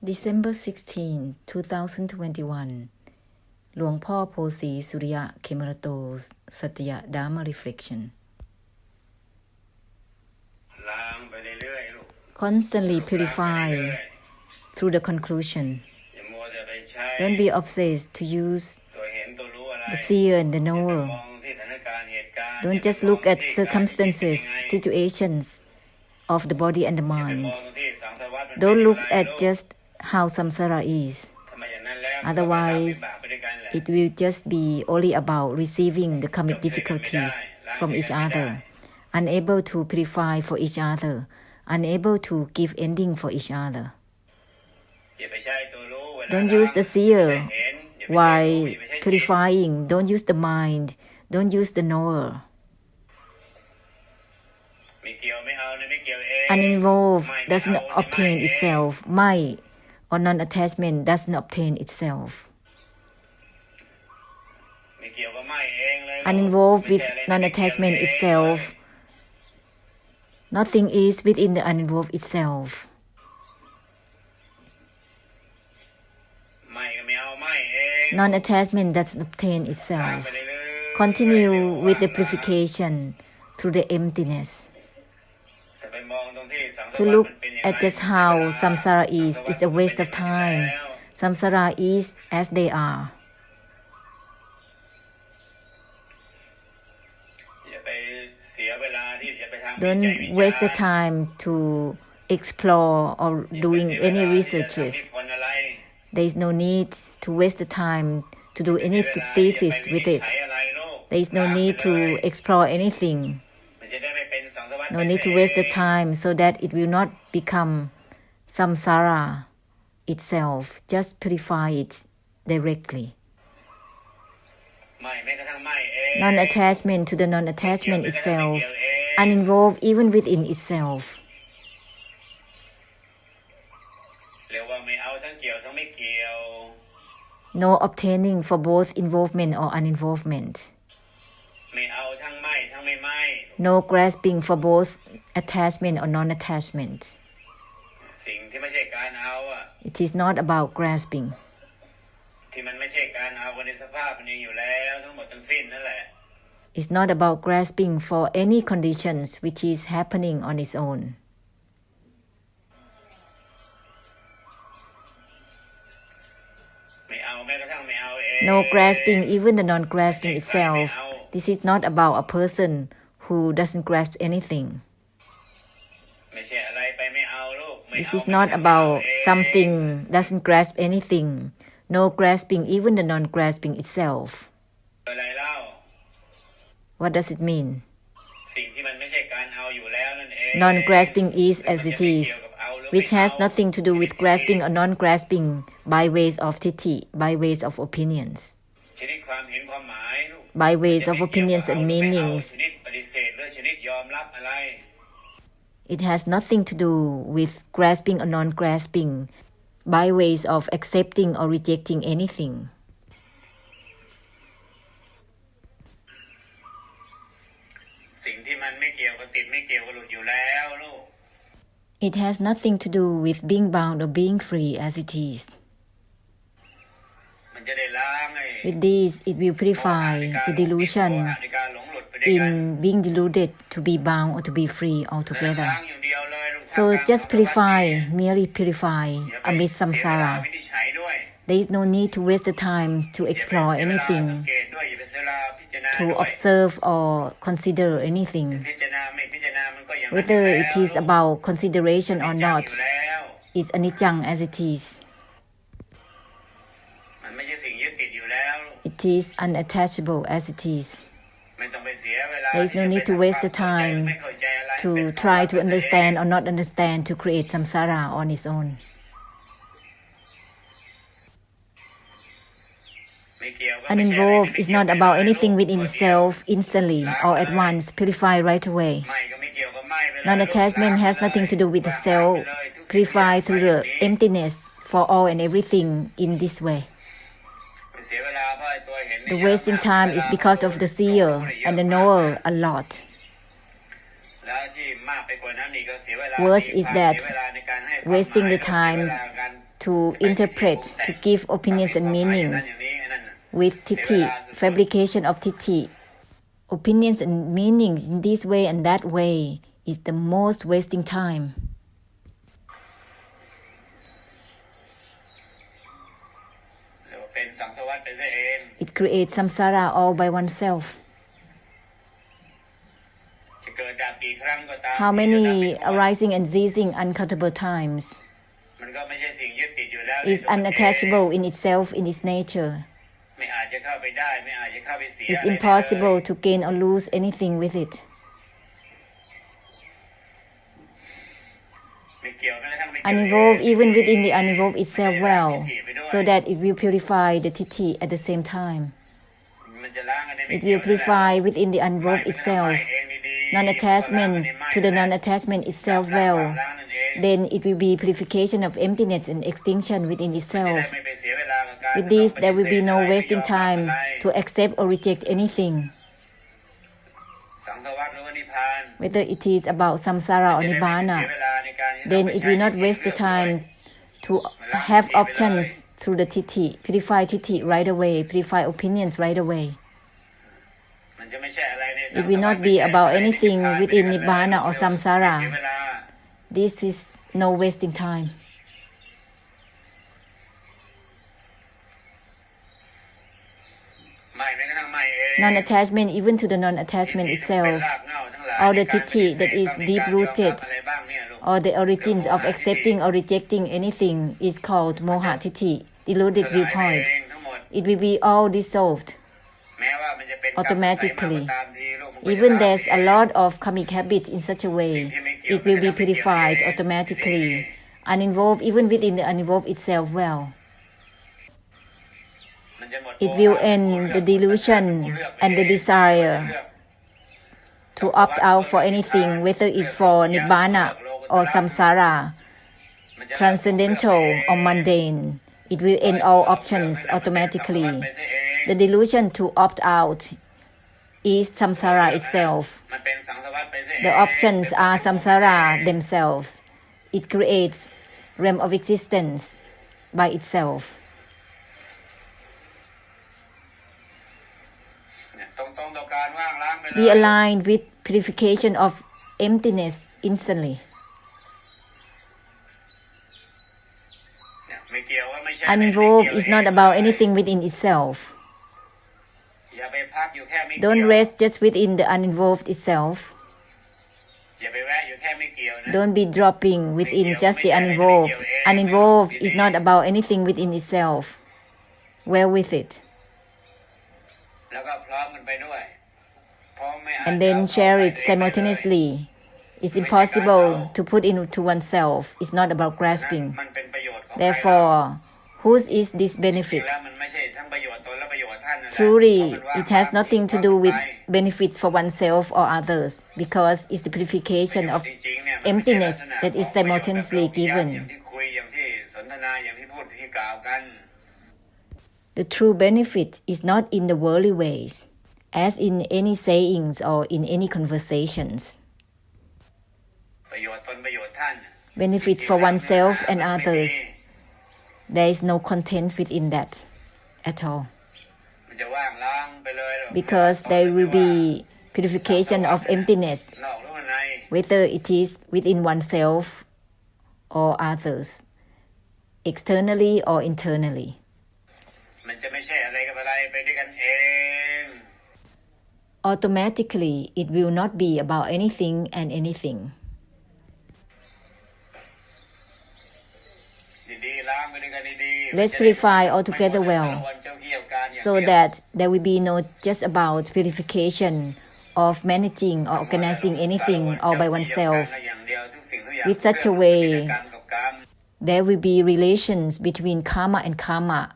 December 16, 2021 Luang Phosri Suriya Khemarato's Satya Dharma Reflection. Constantly purify through the conclusion. Don't be obsessed to use the seer and the knower. Don't just look at circumstances, situations of the body and the mind. Don't look at just how samsara is. Otherwise, it will just be only about receiving the karmic difficulties from each other, unable to purify for each other, unable to give ending for each other. Don't use the seer while purifying. Don't use the mind. Don't use the knower. Uninvolved doesn't obtain itself. Mai or non-attachment doesn't obtain itself. Uninvolved with non-attachment itself, nothing is within the uninvolved itself. Non-attachment doesn't obtain itself. Continue with the purification through the emptiness. To look at just how samsara is a waste of time. Samsara is as they are. Don't waste the time to explore or doing any researches. There is no need to waste the time to do any thesis with it. There is no need to explore anything. No need to waste the time so that it will not become samsara itself. Just purify it directly. Non-attachment to the non-attachment itself, uninvolved even within itself. No obtaining for both involvement or uninvolvement. No grasping for both attachment or non-attachment. It is not about grasping. It's not about grasping for any conditions which is happening on its own. No grasping, even the non-grasping itself. This is not about a person who doesn't grasp anything. This is not about something doesn't grasp anything. No grasping, even the non-grasping itself. What does it mean? Non-grasping is as it is, which has nothing to do with grasping or non-grasping by ways of titi, by ways of opinions. By ways of opinions and meanings. It has nothing to do with grasping or non-grasping by ways of accepting or rejecting anything. It has nothing to do with being bound or being free as it is. With this, it will purify the delusion in being deluded to be bound or to be free altogether. So just purify, merely purify amidst samsara. There is no need to waste the time to explore anything, to observe or consider anything. Whether it is about consideration or not, is anicca as it is. It is unattachable as it is. There is no need to waste the time to try to understand or not understand to create samsara on its own. Uninvolved is not about anything within itself instantly or at once. Purify right away. Non-attachment has nothing to do with the self. Purify through the emptiness for all and everything in this way. The wasting time is because of the seer and the knower a lot. Worse is that wasting the time to interpret, to give opinions and meanings with tithi, fabrication of tithi. Opinions and meanings in this way and that way is the most wasting time. It creates samsara all by oneself. How many arising and ceasing uncountable times is unattachable in itself, in its nature. It's impossible to gain or lose anything with it. Uninvolved even within the uninvolved itself well, so that it will purify the tithi at the same time. It will purify within the uninvolved itself, non-attachment to the non-attachment itself well. Then it will be purification of emptiness and extinction within itself. With this, there will be no wasting time to accept or reject anything, whether it is about samsara or nibbana. Then it will not waste the time to have options through the tithi, purify tithi right away, purify opinions right away. It will not be about anything within nibbana or samsara. This is no wasting time. Non-attachment even to the non-attachment itself, or the tithi that is deep-rooted, or the origins of accepting or rejecting anything is called moha tithi, deluded viewpoint. It will be all dissolved automatically. Even there's a lot of karmic habits in such a way, it will be purified automatically, uninvolved even within the uninvolved itself well. It will end the delusion and the desire to opt out for anything, whether it's for nibbana or samsara, transcendental or mundane. It will end all options automatically. The delusion to opt out is samsara itself. The options are samsara themselves. It creates realm of existence by itself. Be aligned with purification of emptiness instantly. Uninvolved is not about anything within itself. Don't rest just within the uninvolved itself. Don't be dropping within just the uninvolved. Uninvolved is not about anything within itself. Well with it. And then share it simultaneously. It's impossible to put into oneself. It's not about grasping. Therefore, whose is this benefit? Truly, it has nothing to do with benefits for oneself or others, because it's the purification of emptiness that is simultaneously given. The true benefit is not in the worldly ways, as in any sayings or in any conversations. Benefits for oneself and others, there is no content within that at all. Because there will be purification of emptiness, whether it is within oneself or others, externally or internally. Automatically, it will not be about anything and anything. Let's purify altogether well, so that there will be no just about purification of managing or organizing anything all by oneself. With such a way, there will be relations between karma and karma,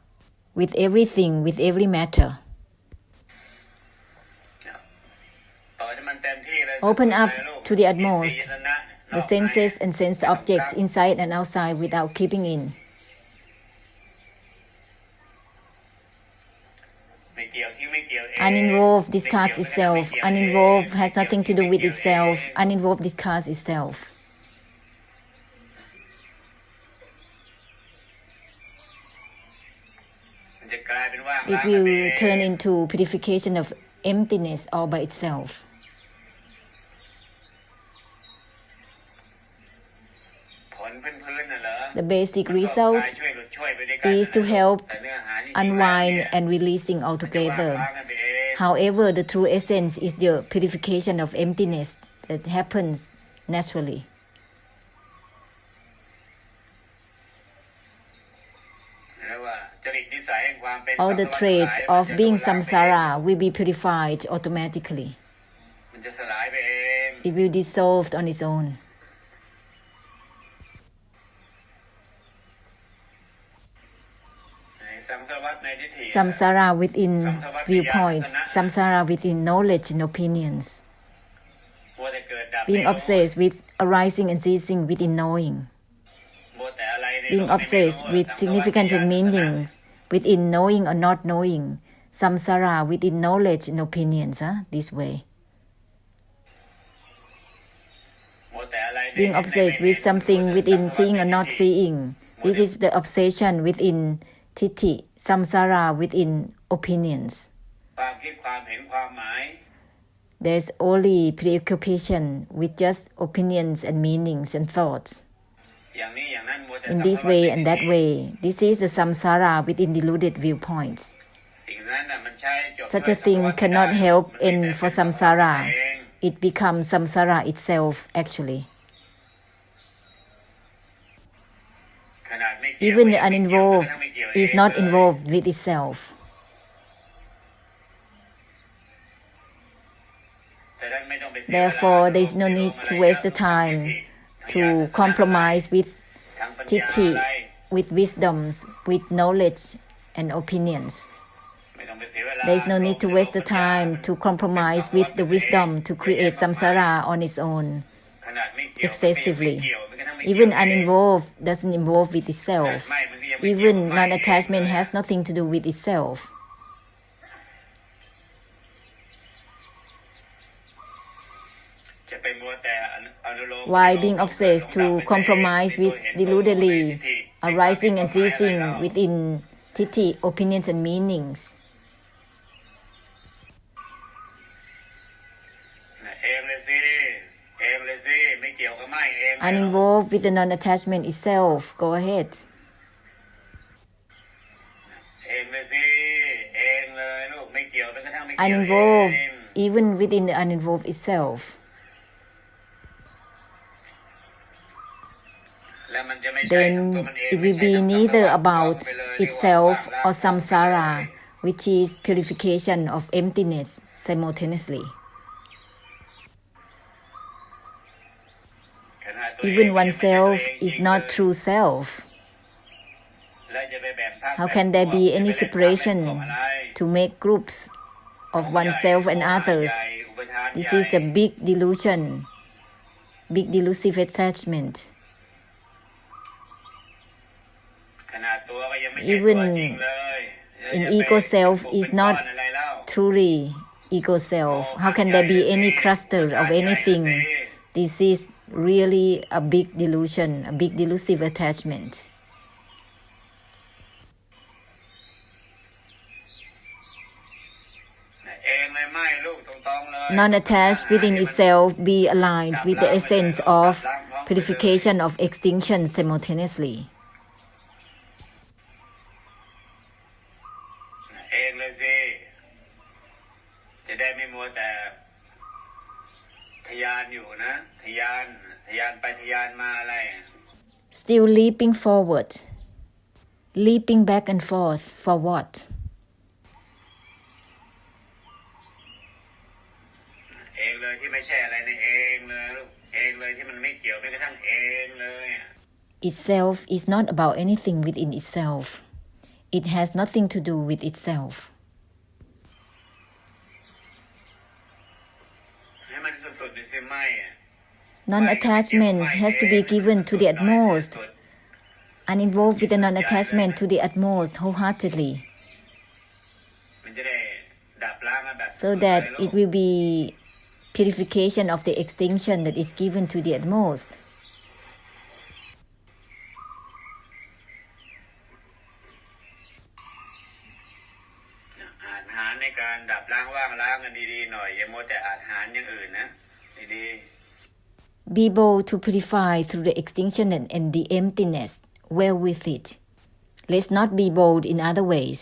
with everything, with every matter. Open up to the utmost, the senses and sense the objects inside and outside without keeping in. Uninvolved discards itself. Uninvolved has nothing to do with itself. Uninvolved discards itself. It will turn into purification of emptiness all by itself. The basic result is to help unwind and releasing altogether. However, the true essence is the purification of emptiness that happens naturally. All the traits of being samsara will be purified automatically. It will dissolve on its own. Samsara within viewpoints, samsara within knowledge and opinions. Being obsessed with arising and ceasing within knowing. Being obsessed with significance and meanings within knowing or not knowing. Samsara within knowledge and opinions, this way. Being obsessed with something within seeing or not seeing. This is the obsession within Tithi, samsara within opinions. There's only preoccupation with just opinions and meanings and thoughts. In this way and that way, this is the samsara within deluded viewpoints. Such a thing cannot help end for samsara. It becomes samsara itself actually. Even the uninvolved is not involved with itself. Therefore, there is no need to waste the time to compromise with tithi, with wisdoms, with knowledge and opinions. There is no need to waste the time to compromise with the wisdom to create samsara on its own excessively. Even uninvolved doesn't involve with itself. Even non-attachment has nothing to do with itself. Why being obsessed to compromise with deludedly arising and ceasing within tithi, opinions and meanings? Uninvolved with the non-attachment itself. Go ahead. Uninvolved even within the uninvolved itself. Then it will be neither about itself or samsara, which is purification of emptiness simultaneously. Even oneself is not true self. How can there be any separation to make groups of oneself and others? This is a big delusion, big delusive attachment. Even in ego self is not truly ego self. How can there be any cluster of anything? This is really a big delusion, a big delusive attachment. Non-attached within itself be aligned with the essence of purification of extinction simultaneously. Still leaping forward, leaping back and forth for what? Itself is not about anything within itself. It has nothing to do with itself. Non-attachment has to be given to the utmost, uninvolved with the non-attachment to the utmost wholeheartedly, so that it will be purification of the extinction that is given to the utmost. การดับล้างว่างล้างกันดีๆหน่อยอย่ามัวแต่อาหารอย่างอื่นนะดีๆ Be bold to purify through the extinction and the emptiness. Well with it. Let's not be bold in other ways.